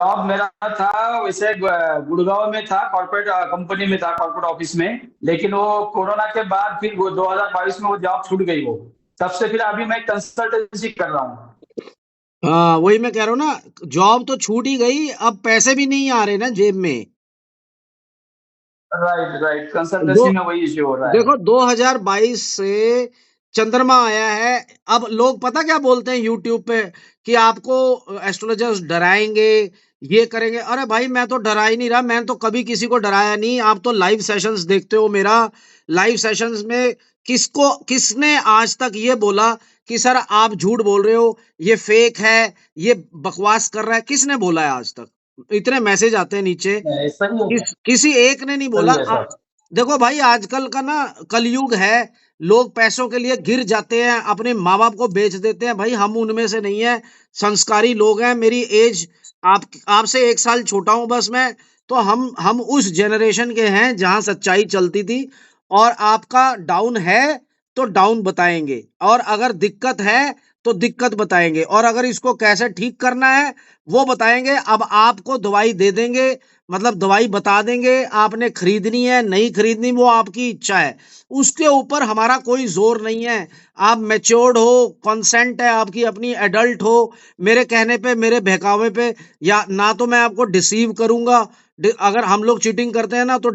Job मेरा था वैसे गुड़गांव में था, कॉर्पोरेट कंपनी में था, कॉर्पोरेट ऑफिस में। लेकिन वो कोरोना के बाद फिर वो 2022 में वो जॉब छूट गई वो। तब से फिर अभी मैं कंसल्टेंसी कर रहा हूँ। हाँ, वही मैं कह रहा हूँ ना, जॉब तो छूट ही गई, अब पैसे भी नहीं आ रहे ना जेब में। राइट राइट, दो कंसल्टेंसी में वही इश्यू हो रहा है। देखो 2022 से चंद्रमा आया है। अब लोग पता क्या बोलते हैं यूट्यूब पे कि आपको एस्ट्रोलॉजर्स डराएंगे, ये करेंगे। अरे भाई मैं तो डरा ही नहीं रहा, मैंने तो कभी किसी को डराया नहीं। आप तो लाइव सेशंस देखते हो मेरा। लाइव सेशंस में किसने आज तक ये बोला कि सर आप झूठ बोल रहे हो, ये फेक है, ये बकवास कर रहा है? किसने बोला है आज तक? इतने मैसेज आते हैं नीचे, नहीं, सही है सर। किसी एक ने नहीं बोला। सही है सर। देखो भाई आजकल का ना कलयुग है। लोग पैसों के लिए गिर जाते हैं, अपने माँ बाप को बेच देते हैं। भाई हम उनमें से नहीं है, संस्कारी लोग हैं। मेरी एज आप आपसे 1 साल छोटा हूं बस मैं। तो हम उस जनरेशन के हैं जहां सच्चाई चलती थी। और आपका डाउन है तो डाउन बताएंगे, और अगर दिक्कत है तो दिक्कत बताएंगे, और अगर इसको कैसे ठीक करना है वो बताएंगे। अब आपको दवाई दे देंगे, मतलब दवाई बता देंगे। आपने खरीदनी है नहीं खरीदनी वो आपकी इच्छा है, उसके ऊपर हमारा कोई जोर नहीं है। आप मैच्योर्ड हो, कंसेंट है आपकी अपनी, एडल्ट हो, मेरे कहने पे मेरे बहकावे पे। या ना तो मैं आपको डिसीव करूंगा। अगर हम लोग चीटिंग करते हैं ना तो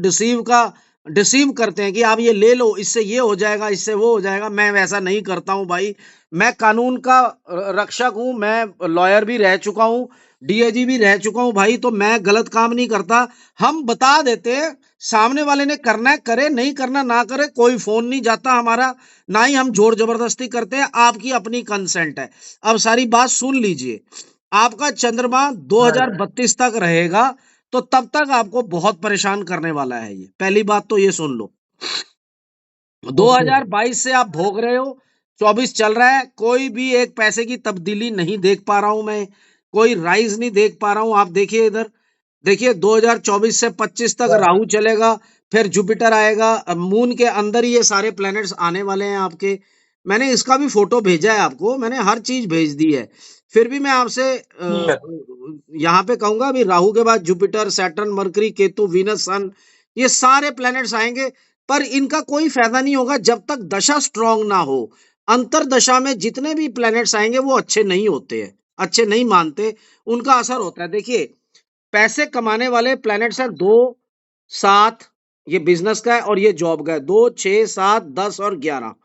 डिसीव करते हैं कि आप ये ले लो, इससे ये हो जाएगा, इससे वो हो जाएगा। मैं वैसा नहीं करता हूं भाई। मैं कानून का रक्षक हूं, मैं लॉयर भी रह चुका हूं, डीआईजी भी रह चुका हूं भाई। तो मैं गलत काम नहीं करता। हम बता देते हैं, सामने वाले ने करना है करे, नहीं करना ना करे, कोई फोन नहीं जाता हमारा, ना ही हम जोर जबरदस्ती करते हैं। आपकी अपनी कंसेंट है। अब सारी बात सुन लीजिए। आपका चंद्रमा राइट। 2032 तक रहेगा, तो तब तक आपको बहुत परेशान करने वाला है। ये पहली बात तो ये सुन लो। ओके। 2022 से आप भोग रहे हो, 24 चल रहा है, कोई भी एक पैसे की तब्दीली नहीं देख पा रहा हूं मैं, कोई राइज नहीं देख पा रहा हूं। आप देखिए इधर, देखिए 2024 से 25 तक राइट। राहु चलेगा, फिर जुपिटर आएगा। अब मून के अंदर ही ये सारे प्लैनेट्स आने वाले हैं आपके। मैंने इसका भी फोटो भेजा है आपको, मैंने हर चीज भेज दी है। फिर भी मैं आपसे ठीक है। यहाँ पे कहूंगा, अभी राहु के बाद Jupiter, Saturn, Mercury, Ketu, Venus, sun, ये सारे प्लैनेट्स आएंगे। पर इनका कोई फायदा नहीं होगा जब तक दशा स्ट्रांग ना हो। अंतर दशा में जितने भी प्लैनेट्स आएंगे वो अच्छे नहीं होते हैं, अच्छे नहीं मानते, उनका असर होता है। देखिए पैसे कमाने वाले प्लैनेट्स है दो, सात, ये बिजनेस का है, और ये जॉब का है, 2, 6, 7, 10 और 11।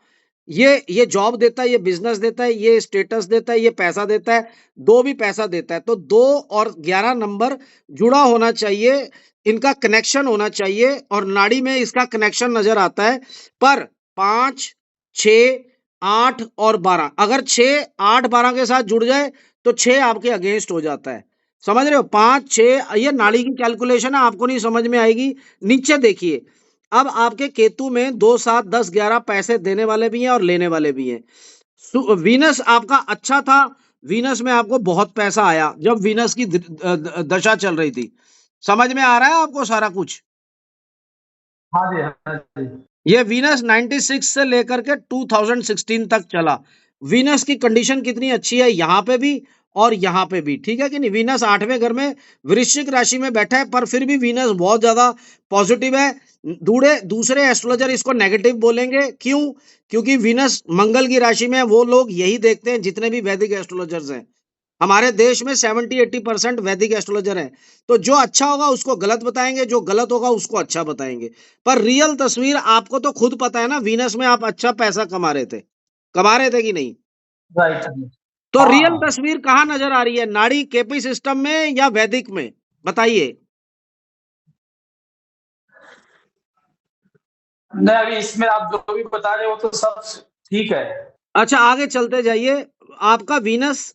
ये जॉब देता है, ये बिजनेस देता है, ये स्टेटस देता है, ये पैसा देता है। दो भी पैसा देता है, तो 2 और 11 नंबर जुड़ा होना चाहिए, इनका कनेक्शन होना चाहिए, और नाड़ी में इसका कनेक्शन नजर आता है। पर 5, 6, 8 और 12, अगर 6, 8, 12 के साथ जुड़ जाए तो 6 आपके अगेंस्ट हो जाता है। समझ रहे हो? 5, 6, ये नाड़ी की कैलकुलेशन है, आपको नहीं समझ में आएगी। नीचे देखिए, अब आपके केतु में 2, 7, 10, 11 पैसे देने वाले भी हैं और लेने वाले भी हैं। वीनस आपका अच्छा था, वीनस में आपको बहुत पैसा आया जब वीनस की दशा चल रही थी। समझ में आ रहा है आपको सारा कुछ? हाँ जी, हाँ जी। ये वीनस 96 से लेकर के 2016 तक चला। वीनस की कंडीशन कितनी अच्छी है यहाँ पे भी और यहाँ पे भी, ठीक है कि नहीं? वीनस 8वें घर में वृश्चिक राशि में बैठा है, पर फिर भी वीनस बहुत ज्यादा पॉजिटिव है। दूसरे एस्ट्रोलॉजर इसको नेगेटिव बोलेंगे, क्यों? क्योंकि वीनस मंगल की राशि में है। वो लोग यही देखते हैं, जितने भी वैदिक एस्ट्रोलॉजर्स हैं हमारे देश में, 70-80% वैदिक एस्ट्रोलॉजर हैं। तो जो अच्छा होगा उसको गलत बताएंगे, जो गलत होगा उसको अच्छा बताएंगे। पर रियल तस्वीर आपको तो खुद पता है ना, वीनस में आप अच्छा पैसा कमा रहे थे कि नहीं? राइट। तो हाँ रियल हाँ। तस्वीर कहां नजर आ रही है, नाड़ी केपी सिस्टम में या वैदिक में? बताइए। नहीं, अभी इसमें आप जो भी बता रहे हो तो सब ठीक है। अच्छा आगे चलते जाइए। आपका वीनस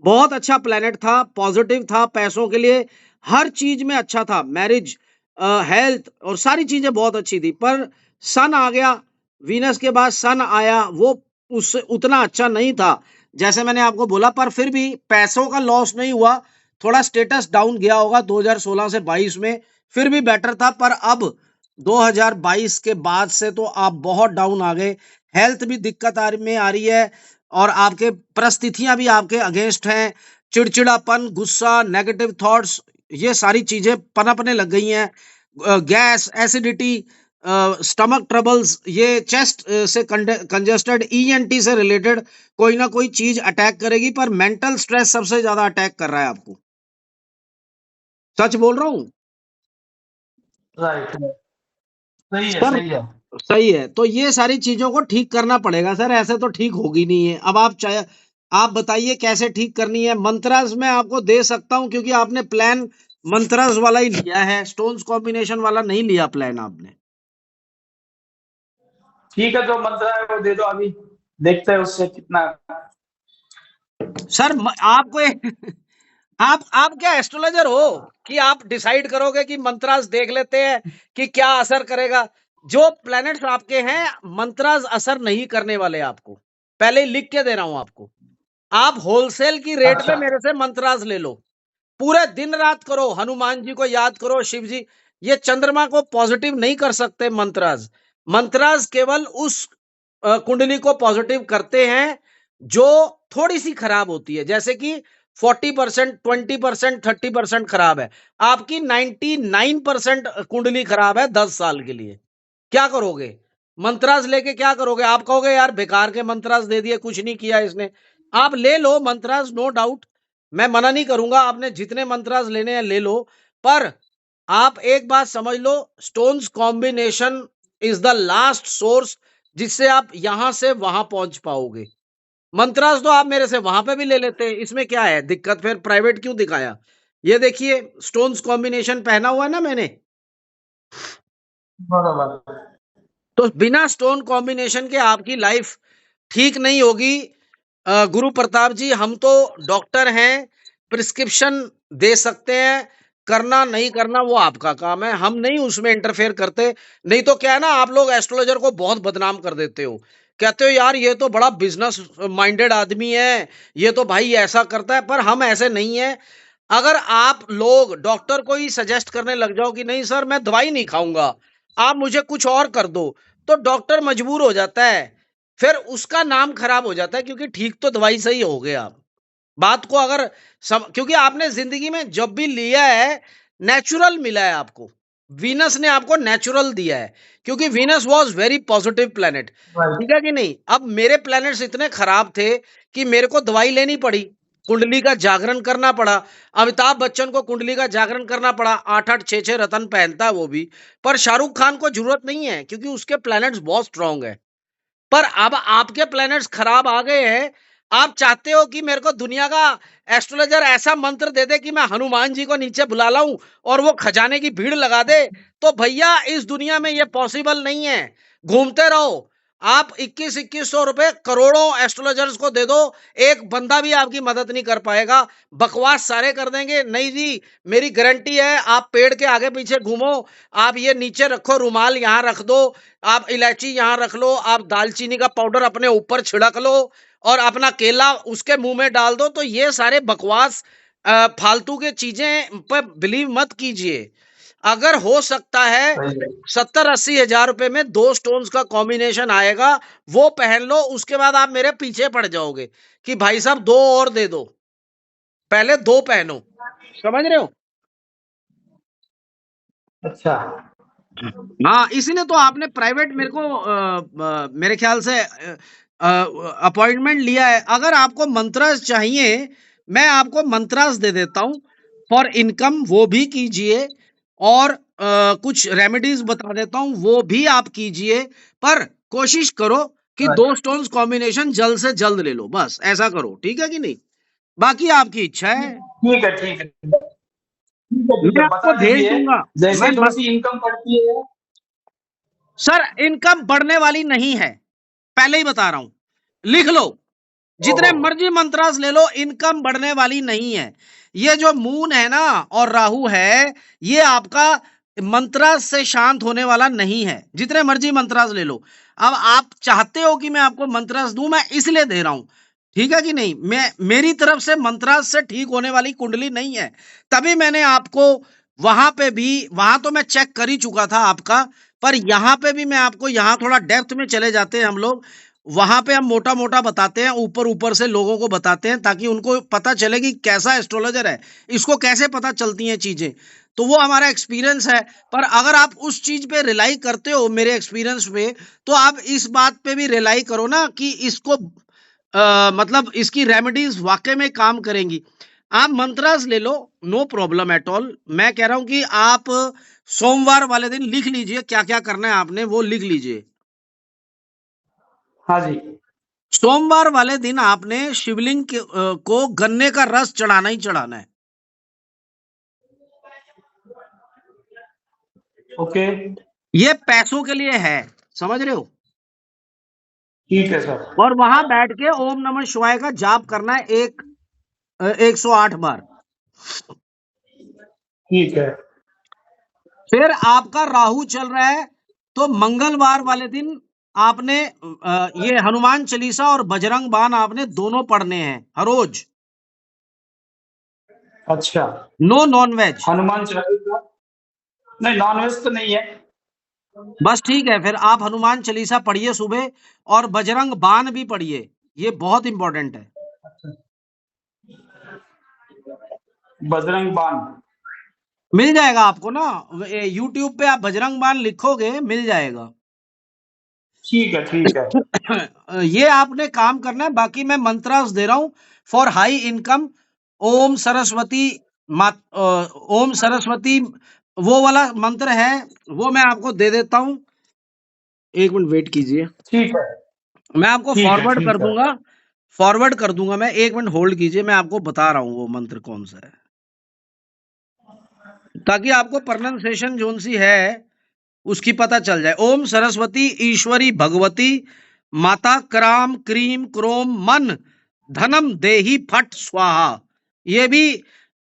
बहुत अच्छा प्लेनेट था, पॉजिटिव था पैसों के लिए, हर चीज में अच्छा था, मैरिज, हेल्थ और सारी चीजें बहुत अच्छी थी। पर सन आ गया, वीनस के बाद सन आया, वो उससे उतना अच्छा नहीं था जैसे मैंने आपको बोला। पर फिर भी पैसों का लॉस नहीं हुआ, थोड़ा स्टेटस डाउन गया होगा 2016 से 22 में, फिर भी बेटर था। पर अब 2022 के बाद से तो आप बहुत डाउन आ गए। हेल्थ भी दिक्कत में आ रही है, और आपके परिस्थितियां भी आपके अगेंस्ट हैं। चिड़चिड़ापन, गुस्सा, नेगेटिव थॉट्स, ये सारी चीजें पनपने लग गई हैं। गैस, एसिडिटी, स्टमक ट्रबल्स, ये चेस्ट से कंजेस्टेड, ईएनटी से रिलेटेड कोई ना कोई चीज अटैक करेगी, पर मेंटल स्ट्रेस सबसे ज्यादा अटैक कर रहा है आपको। सच बोल रहा हूं राइट। सही है, सर? सही है। सही है, तो ये सारी चीजों को ठीक करना पड़ेगा सर, ऐसे तो ठीक होगी नहीं है। अब आप चाहे, आप बताइए कैसे ठीक करनी है। मंत्रास मैं आपको दे सकता हूं, क्योंकि आपने प्लान मंत्रास वाला ही लिया है, स्टोन्स कॉम्बिनेशन वाला नहीं लिया प्लान आपने। ठीक है, जो मंत्र है वो दे दो अभी, देखते हैं उससे कितना। सर आपको आप क्या एस्ट्रोलॉजर हो कि आप डिसाइड करोगे कि मंत्रास देख लेते हैं कि क्या असर करेगा? जो प्लैनेट्स आपके हैं, मंत्रास असर नहीं करने वाले आपको, पहले ही लिख के दे रहा हूं आपको। आप होलसेल की रेट पे अच्छा। मेरे से मंत्रास ले लो, पूरे दिन रात करो, हनुमान जी को याद करो, शिव जी। ये चंद्रमा को पॉजिटिव नहीं कर सकते मंत्रास। मंत्रास केवल उस कुंडली को पॉजिटिव करते हैं जो थोड़ी सी खराब होती है, जैसे कि 40%, 20%, 30% खराब है। आपकी 99% कुंडली खराब है 10 साल के लिए। क्या करोगे? मंत्रास लेके क्या करोगे? आप कहोगे यार बेकार के मंत्रास दे दिए, कुछ नहीं किया इसने। आप ले लो मंत्रास, नो डाउट, मैं मना नहीं करूंगा, आपने जितने मंत्रास लेने हैं ले लो। पर आप एक बात समझ लो, stones combination is the last source जिससे आप यहां से वहां पहुंच पाओगे। मंत्रास तो आप मेरे से वहां पे भी ले लेते, इसमें क्या है दिक्कत? फिर प्राइवेट क्यों दिखाया? ये देखिए, स्टोन्स कॉम्बिनेशन पहना हुआ है ना मैंने, बराबर। तो बिना स्टोन कॉम्बिनेशन के आपकी लाइफ ठीक नहीं होगी। गुरु प्रताप जी, हम तो डॉक्टर हैं, प्रिस्क्रिप्शन दे सकते हैं, करना नहीं करना वो आपका काम है, हम नहीं उसमें इंटरफेयर करते। नहीं तो क्या है ना, आप लोग एस्ट्रोलॉजर को बहुत बदनाम कर देते हो, कहते हो यार ये तो बड़ा बिजनेस माइंडेड आदमी है, ये तो भाई ऐसा करता है, पर हम ऐसे नहीं है। अगर आप लोग डॉक्टर को ही सजेस्ट करने लग जाओ कि नहीं सर मैं दवाई नहीं खाऊंगा, आप मुझे कुछ और कर दो, तो डॉक्टर मजबूर हो जाता है, फिर उसका नाम खराब हो जाता है, क्योंकि ठीक तो दवाई से ही हो गए आप। बात को अगर क्योंकि आपने जिंदगी में जब भी लिया है, नेचुरल मिला है आपको, वीनस ने आपको नेचुरल दिया है, क्योंकि Venus was very positive planet. Right. ठीक है कि नहीं? अब मेरे प्लैनेट्स इतने खराब थे कि मेरे को दवाई लेनी पड़ी, कुंडली का जागरण करना पड़ा। अमिताभ बच्चन को कुंडली का जागरण करना पड़ा, 8-8 6-6 रतन पहनता है वो भी। पर शाहरुख खान को जरूरत नहीं है, क्योंकि उसके प्लैनेट्स बहुत स्ट्रांग है। पर अब आपके प्लैनेट्स खराब आ गए हैं, आप चाहते हो कि मेरे को दुनिया का एस्ट्रोलॉजर ऐसा मंत्र दे दे कि मैं हनुमान जी को नीचे बुला लाऊं और वो खजाने की भीड़ लगा दे, तो भैया इस दुनिया में ये पॉसिबल नहीं है। घूमते रहो, आप 21-2100 रुपए करोड़ों एस्ट्रोलॉजर्स को दे दो, एक बंदा भी आपकी मदद नहीं कर पाएगा, बकवास सारे कर देंगे। नहीं जी, मेरी गारंटी है, आप पेड़ के आगे पीछे घूमो, आप ये नीचे रखो, रुमाल यहाँ रख दो, आप इलायची यहाँ रख लो, आप दालचीनी का पाउडर अपने ऊपर छिड़क लो और अपना केला उसके मुंह में डाल दो, तो ये सारे बकवास फालतू के चीजें पर बिलीव मत कीजिए। अगर हो सकता है सही है। 70-80 हजार रुपए में 2 स्टोन्स का कॉम्बिनेशन आएगा, वो पहन लो, उसके बाद आप मेरे पीछे पड़ जाओगे कि भाई साहब 2 और दे दो, पहले 2 पहनो। समझ रहे हो? अच्छा। हाँ, इसीलिए तो आपने प्राइवेट मेरे को मेरे ख्याल से अपॉइंटमेंट लिया है। अगर आपको मंत्रास चाहिए, मैं आपको मंत्रास दे देता हूँ फॉर इनकम, वो भी कीजिए, और कुछ रेमेडीज बता देता हूँ, वो भी आप कीजिए। पर कोशिश करो कि 2 स्टोन्स कॉम्बिनेशन जल्द से जल्द ले लो, बस ऐसा करो, ठीक है कि नहीं? बाकी आपकी इच्छा है, ठीक है, ठीक है, ठीक है, ठीक मैं है, आपको बता भेज दीजिए। दूंगा। जैसे मैं ही थोड़ी सी इनकम बढ़ती है। सर इनकम बढ़ने वाली नहीं है, पहले ही बता रहा हूं, लिख लो, जितने ओहो। मर्जी मंत्रास ले लो, इनकम बढ़ने वाली नहीं है। ये जो मून है ना और राहु है, ये आपका मंत्रास से शांत होने वाला नहीं है, जितने मर्जी मंत्रास ले लो। अब आप चाहते हो कि मैं आपको मंत्रास दूं, मैं इसलिए दे रहा हूं, ठीक है कि नहीं? मैं मेरी तरफ से मंत्रास से ठीक होने वाली कुंडली नहीं है, तभी मैंने आपको वहां पे भी, वहां तो मैं चेक कर ही चुका था आपका, पर यहां पे भी मैं आपको, यहां थोड़ा डेप्थ में चले जाते हैं हम लोग, वहां पे हम मोटा मोटा बताते हैं, ऊपर ऊपर से लोगों को बताते हैं, ताकि उनको पता चले कि कैसा एस्ट्रोलॉजर है, इसको कैसे पता चलती हैं चीजें। तो वो हमारा एक्सपीरियंस है। पर अगर आप उस चीज पे रिलाई करते हो मेरे एक्सपीरियंस पे, तो आप इस बात पे भी रिलाई करो ना कि इसको मतलब इसकी रेमेडीज वाकई में काम करेंगी। आप मंत्रास ले लो, नो प्रॉब्लम एट ऑल। मैं कह रहा हूं कि आप सोमवार वाले दिन लिख लीजिए क्या क्या करना है, आपने वो लिख लीजिए। हाँ जी। सोमवार वाले दिन आपने शिवलिंग को गन्ने का रस चढ़ाना ही चढ़ाना है। ओके। ये पैसों के लिए है, समझ रहे हो। ठीक है सर। और वहां बैठ के ओम नमः शिवाय का जाप करना है 108 बार। ठीक है। फिर आपका राहु चल रहा है, तो मंगलवार वाले दिन आपने ये हनुमान चालीसा और बजरंग बाण आपने दोनों पढ़ने हैं हर रोज। अच्छा। No non-veg. हनुमान चालीसा। नहीं, नॉनवेज तो नहीं है। बस ठीक है, फिर आप हनुमान चालीसा पढ़िए सुबह, और बजरंग बाण भी पढ़िए, ये बहुत इंपॉर्टेंट है। बजरंग बाण। मिल जाएगा आपको ना, यूट्यूब पे आप बजरंग बाण लिखोगे मिल जाएगा। ठीक है, ठीक है। ये आपने काम करना है। बाकी मैं मंत्रास दे रहा हूं फॉर हाई इनकम। ओम सरस्वती ओम सरस्वती, वो वाला मंत्र है, वो मैं आपको दे देता हूं। एक मिनट वेट कीजिए, ठीक है, मैं आपको ठीक है। फॉरवर्ड कर ठीक है। दूंगा। फॉरवर्ड कर दूंगा मैं, एक मिनट होल्ड कीजिए, मैं आपको बता रहा हूं वो मंत्र कौन सा है, ताकि आपको प्रोनाउंसिएशन जोन सी है उसकी पता चल जाए। ओम सरस्वती ईश्वरी भगवती माता कराम क्रीम क्रोम मन धनम देही फट स्वाहा। ये भी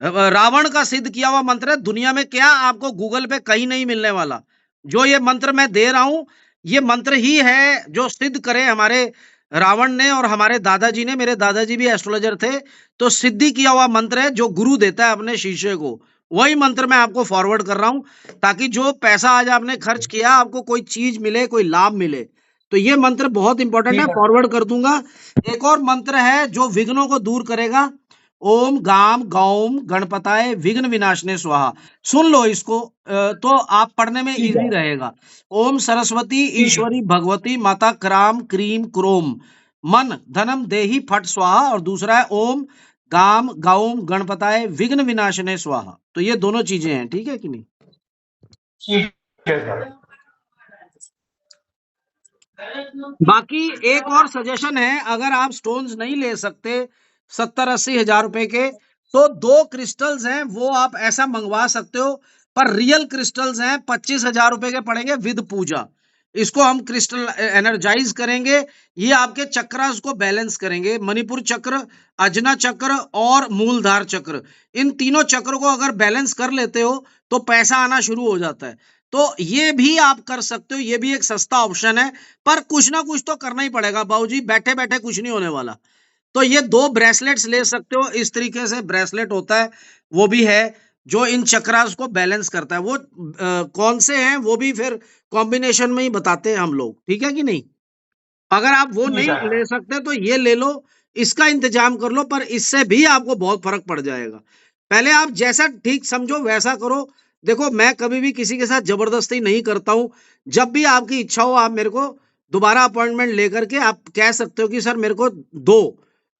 रावण का सिद्ध किया हुआ मंत्र है। दुनिया में क्या आपको गूगल पे कहीं नहीं मिलने वाला। जो ये मंत्र मैं दे रहा हूं, ये मंत्र ही है जो सिद्ध करे हमारे रावण ने और हमारे दादाजी ने। मेरे दादाजी भी एस्ट्रोलॉजर थे, तो सिद्धि किया हुआ मंत्र है जो गुरु देता है अपने शिष्य को। वही मंत्र मैं आपको फॉरवर्ड कर रहा हूं, ताकि जो पैसा आज आपने खर्च किया आपको कोई चीज मिले, कोई लाभ मिले। तो ये मंत्र बहुत इंपॉर्टेंट है, ठीक है। फॉरवर्ड कर दूंगा। एक और मंत्र है जो विघ्नों को दूर करेगा। ओम गाम गौम गणपताय विघ्न विनाशने स्वाहा। सुन लो इसको, तो आप पढ़ने में ठीक इजी है। रहेगा। ओम सरस्वती ठीक है। ईश्वरी भगवती माता क्राम क्रीम क्रोम मन धनम देही फट स्वाहा, और दूसरा है ओम गाम गौम गणपताय विघ्न विनाशने स्वाहा। तो ये दोनों चीजें हैं, ठीक है कि नहीं। ठीक है सर। बाकी एक और सजेशन है, अगर आप स्टोन्स नहीं ले सकते 70-80 हजार रुपए के, तो दो क्रिस्टल्स हैं वो आप ऐसा मंगवा सकते हो। पर रियल क्रिस्टल्स हैं, 25 हजार रुपए के पड़ेंगे विद पूजा। इसको हम क्रिस्टल एनर्जाइज करेंगे, ये आपके चक्रास को बैलेंस करेंगे। मणिपुर चक्र, अजना चक्र और मूलधार चक्र, इन तीनों चक्र को अगर बैलेंस कर लेते हो तो पैसा आना शुरू हो जाता है। तो ये भी आप कर सकते हो, ये भी एक सस्ता ऑप्शन है। पर कुछ ना कुछ तो करना ही पड़ेगा बाबूजी, बैठे बैठे कुछ नहीं होने वाला। तो ये दो ब्रेसलेट्स ले सकते हो, इस तरीके से ब्रेसलेट होता है, वो भी है जो इन चक्रास को बैलेंस करता है। वो कौन से हैं वो भी फिर कॉम्बिनेशन में ही बताते हैं हम लोग, ठीक है कि नहीं। अगर आप वो ठीक नहीं है। ले सकते तो ये ले लो, इसका इंतजाम कर लो, पर इससे भी आपको बहुत फर्क पड़ जाएगा। पहले आप जैसा ठीक समझो वैसा करो। देखो, मैं कभी भी किसी के साथ जबरदस्ती नहीं करता हूं। जब भी आपकी इच्छा हो आप मेरे को दोबारा अपॉइंटमेंट लेकर के आप कह सकते हो कि सर मेरे को दो,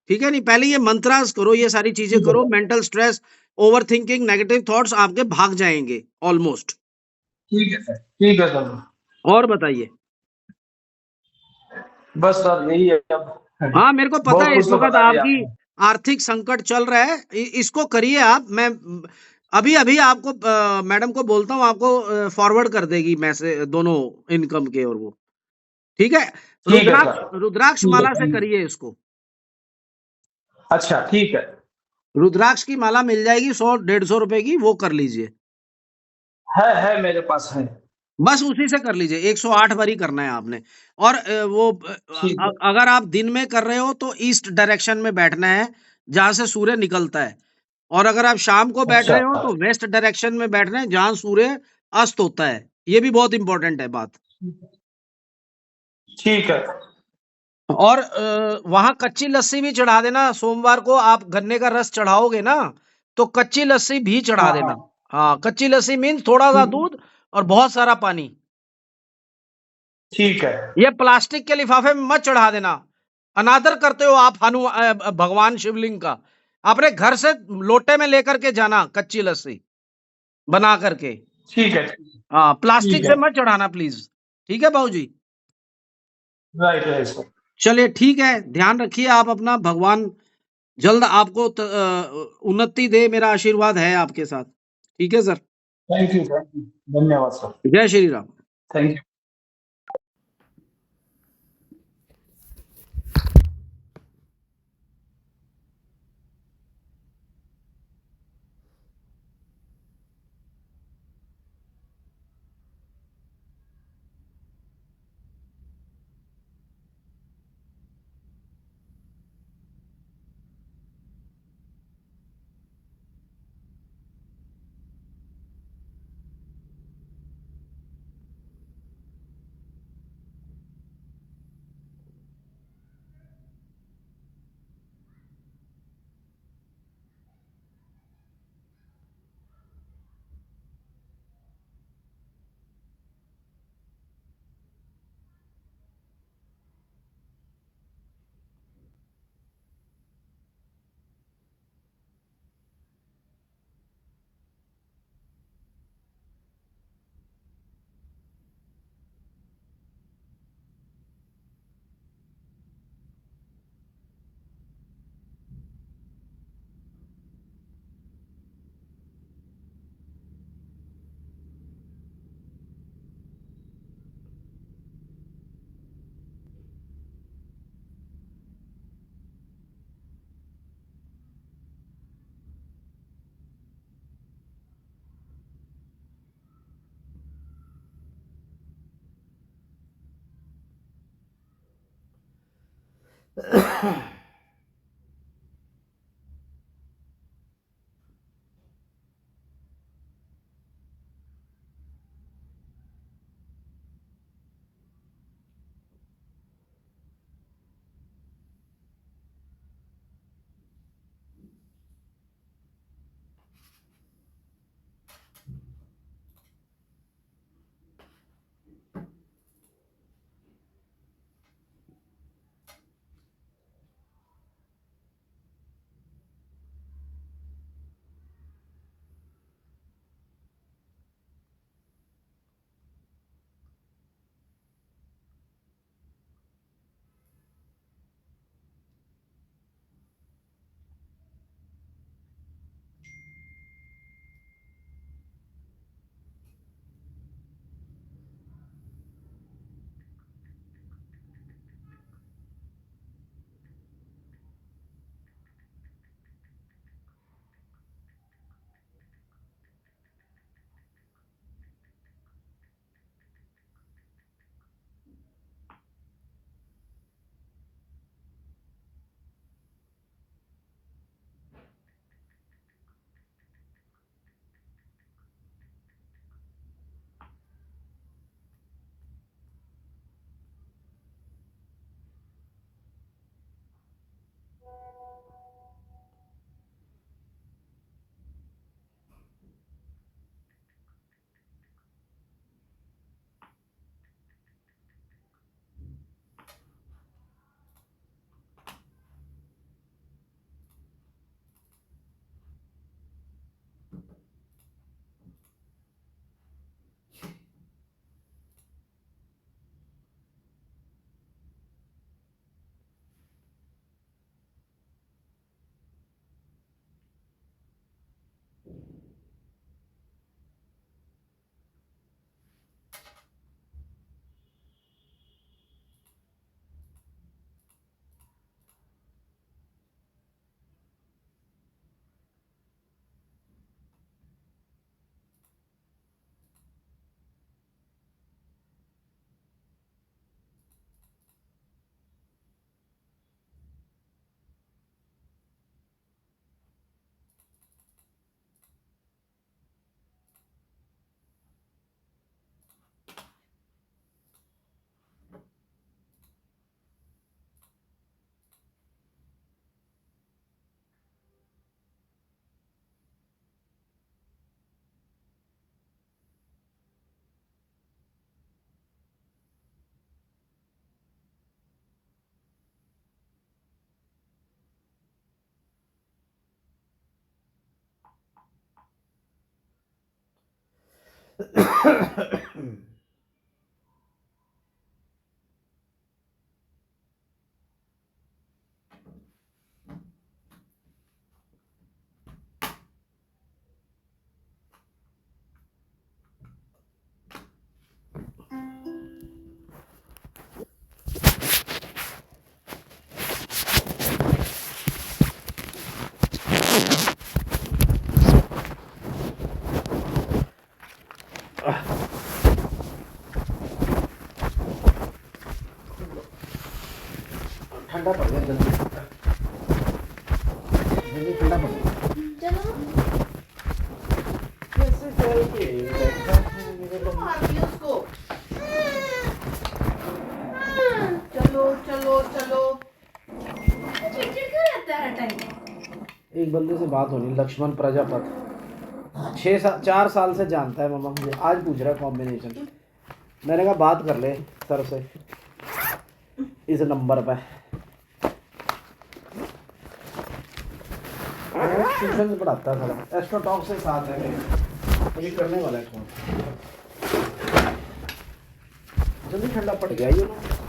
ठीक है नहीं। पहले ये मंत्रास करो, ये सारी चीजें ठीक है। करो, mental stress, over thinking, negative thoughts आपके भाग जाएंगे ऑलमोस्ट। ठीक है सर। ठीक है सर। और बताइए। बस सर यही है अब। हाँ, मेरे को पता बहुत है इस कुछ तो वक्त बता दिया आपकी आपने। आर्थिक संकट चल रहा है, इसको करिए आप। मैं अभी अभी आपको मैडम को बोलता हूँ, आपको फॉरवर्ड कर देगी मैसेज दोनों इनकम के और वो, ठीक है। ठीक है सर। रुद्राक्ष ठीक है, माला से थैंक यू। करिए इसको। अच्छा, ठीक है। रुद्राक्ष की माला मिल जाएगी 100-150 रुपए की, वो कर लीजिए। है मेरे पास है। बस उसी से कर लीजिए, 108 बार ही करना है आपने। और ठीक है। अगर आप दिन में कर रहे हो तो ईस्ट डायरेक्शन में बैठना है, जहां से सूर्य निकलता है। और अगर आप शाम को बैठ अच्छा। रहे हो तो वेस्ट डायरेक्शन में बैठना है, जहां सूर्य अस्त होता है। ये भी बहुत इंपॉर्टेंट है बात। ठीक है। और वहां कच्ची लस्सी भी चढ़ा देना। सोमवार को आप गन्ने का रस चढ़ाओगे ना, तो कच्ची लस्सी भी चढ़ा हाँ देना। हाँ। हाँ, कच्ची लस्सी मीन्स थोड़ा सा ठीक दूध और बहुत सारा पानी। ठीक है। ये प्लास्टिक के लिफाफे में मत चढ़ा देना। अनादर करते हो आप भगवान शिवलिंग का। अपने घर से लोटे में लेकर के जाना कच्ची लस्सी बना करके। ठीक है। हाँ, ठीक प्लास्टिक है। से मत चढ़ाना प्लीज। ठीक है बाबूजी। Right right sir. चलिए ठीक है, ध्यान रखिए आप अपना। भगवान जल्द आपको उन्नति दे, मेरा आशीर्वाद है आपके साथ। ठीक है sir. Thank you thank you. धन्यवाद सर। जय श्री राम। Thank you. ठंडा पड़ गया जल्दी जल्दी ठंडा पड़ गया चलो कैसे चाहिए मार दिया उसको। चलो चलो चलो चिड़चिड़ क्यों रहता है हर टाइम? एक बंदे से बात होनी, लक्ष्मण प्रजापत, 4 साल से जानता है मामा मुझे, आज पूछ रहा है कॉम्बिनेशन। मैंने कहा बात कर ले सर से इस नंबर पे। ट्यूशन से पढ़ाता है सर, एस्ट्रोटॉक से साथ है मेरे, मुझे करने वाला है फोन। जल्दी ठंडा पड़ गया ये ना।